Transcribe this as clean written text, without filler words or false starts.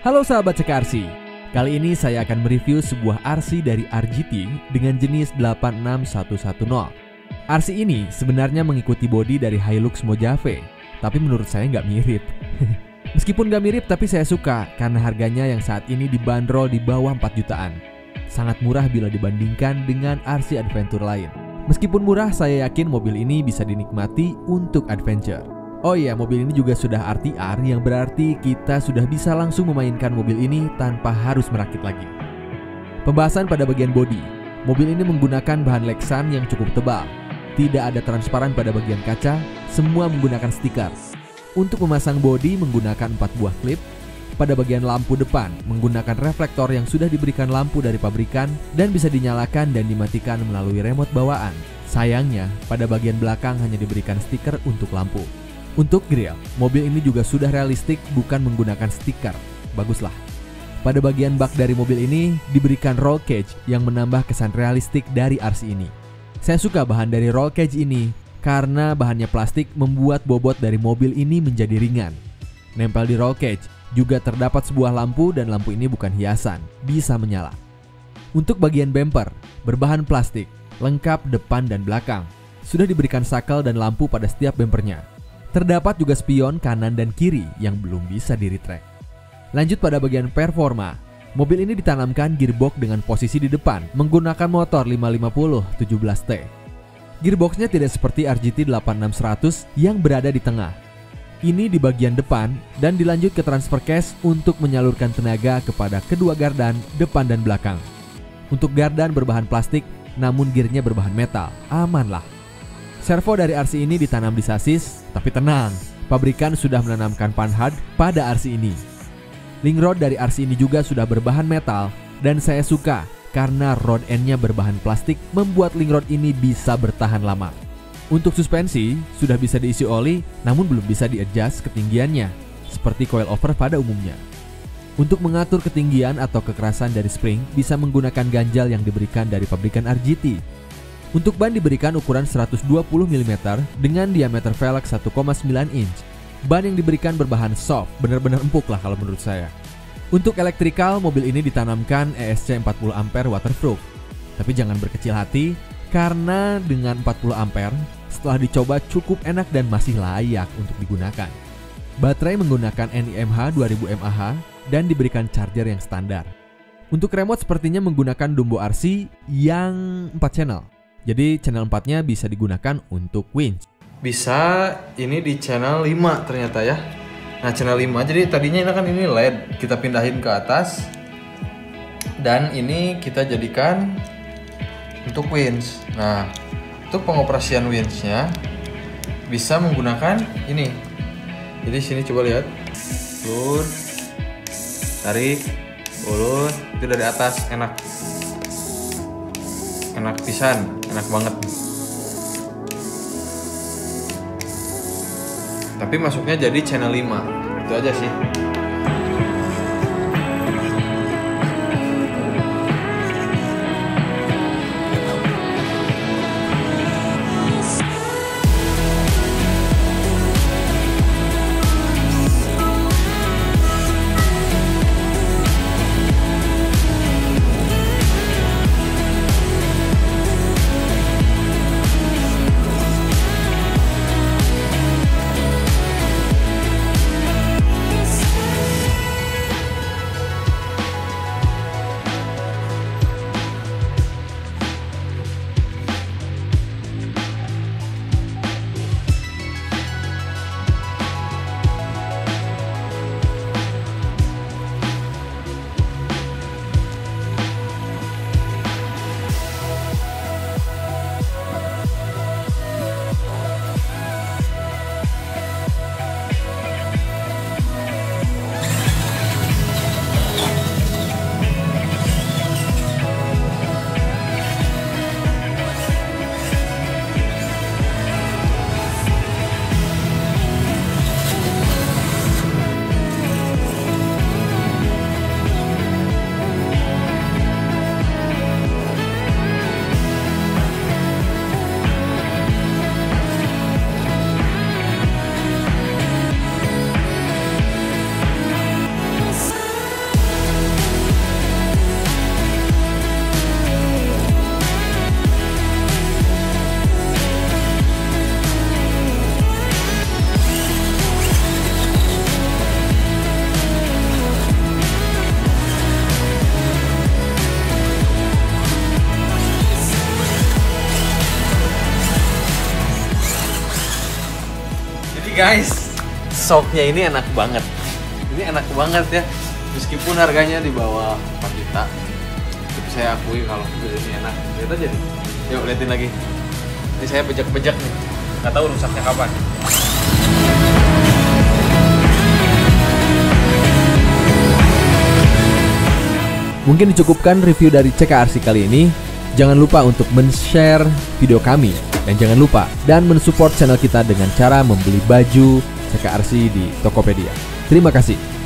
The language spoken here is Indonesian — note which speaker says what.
Speaker 1: Halo sahabat Cekarsi, kali ini saya akan mereview sebuah RC dari RGT dengan jenis 86110. RC ini sebenarnya mengikuti bodi dari Hilux Mojave, tapi menurut saya nggak mirip. Meskipun nggak mirip, tapi saya suka karena harganya yang saat ini dibanderol di bawah 4 jutaan. Sangat murah bila dibandingkan dengan RC adventure lain. Meskipun murah, saya yakin mobil ini bisa dinikmati untuk adventure. Oh iya, mobil ini juga sudah RTR, yang berarti kita sudah bisa langsung memainkan mobil ini tanpa harus merakit lagi. Pembahasan pada bagian bodi. Mobil ini menggunakan bahan Lexan yang cukup tebal. Tidak ada transparan pada bagian kaca, semua menggunakan stiker. Untuk memasang bodi menggunakan 4 buah klip. Pada bagian lampu depan menggunakan reflektor yang sudah diberikan lampu dari pabrikan dan bisa dinyalakan dan dimatikan melalui remote bawaan. Sayangnya, pada bagian belakang hanya diberikan stiker untuk lampu. Untuk grill, mobil ini juga sudah realistik, bukan menggunakan stiker. Baguslah. Pada bagian bak dari mobil ini diberikan roll cage yang menambah kesan realistik dari RC ini. Saya suka bahan dari roll cage ini karena bahannya plastik membuat bobot dari mobil ini menjadi ringan. Nempel di roll cage juga terdapat sebuah lampu dan lampu ini bukan hiasan, bisa menyala. Untuk bagian bumper, berbahan plastik, lengkap depan dan belakang. Sudah diberikan sakel dan lampu pada setiap bumpernya. Terdapat juga spion kanan dan kiri yang belum bisa di-retract. Lanjut pada bagian performa. Mobil ini ditanamkan gearbox dengan posisi di depan menggunakan motor 550 17T. Gearboxnya tidak seperti RGT 86100 yang berada di tengah. Ini di bagian depan dan dilanjut ke transfer case untuk menyalurkan tenaga kepada kedua gardan depan dan belakang. Untuk gardan berbahan plastik namun gearnya berbahan metal, amanlah. Servo dari RC ini ditanam di sasis, tapi tenang, pabrikan sudah menanamkan panhard pada RC ini. Link rod dari RC ini juga sudah berbahan metal dan saya suka karena rod endnya berbahan plastik membuat link rod ini bisa bertahan lama. Untuk suspensi, sudah bisa diisi oli namun belum bisa di-adjust ketinggiannya, seperti coilover pada umumnya. Untuk mengatur ketinggian atau kekerasan dari spring, bisa menggunakan ganjal yang diberikan dari pabrikan RGT. Untuk ban diberikan ukuran 120 mm dengan diameter velg 1,9 inch. Ban yang diberikan berbahan soft, benar-benar empuk lah kalau menurut saya. Untuk elektrikal, mobil ini ditanamkan ESC 40 ampere waterproof. Tapi jangan berkecil hati, karena dengan 40 ampere, setelah dicoba cukup enak dan masih layak untuk digunakan. Baterai menggunakan NiMH 2000 mAh dan diberikan charger yang standar. Untuk remote sepertinya menggunakan Dumbo RC yang 4 channel. Jadi channel 4-nya bisa digunakan untuk winch. Bisa ini di channel 5 ternyata ya. Nah channel 5, jadi tadinya ini LED, kita pindahin ke atas. Dan ini kita jadikan untuk winch. Nah untuk pengoperasian winchnya bisa menggunakan ini. Jadi sini coba lihat, ulur, tarik, ulur, itu dari atas enak pisan, enak banget. Tapi masuknya jadi channel 5, itu aja sih.
Speaker 2: guys, sopnya ini enak banget. Ini enak banget ya. Meskipun harganya di bawah 4 juta, tapi saya akui kalau ini enak. Lihat aja nih. Yuk liatin lagi. Ini saya bejak-bejak nih. Nggak tahu rusaknya kapan.
Speaker 1: Mungkin dicukupkan review dari CKRC kali ini. Jangan lupa untuk men-share video kami. Dan jangan lupa dan mensupport channel kita dengan cara membeli baju CKRC di Tokopedia. Terima kasih.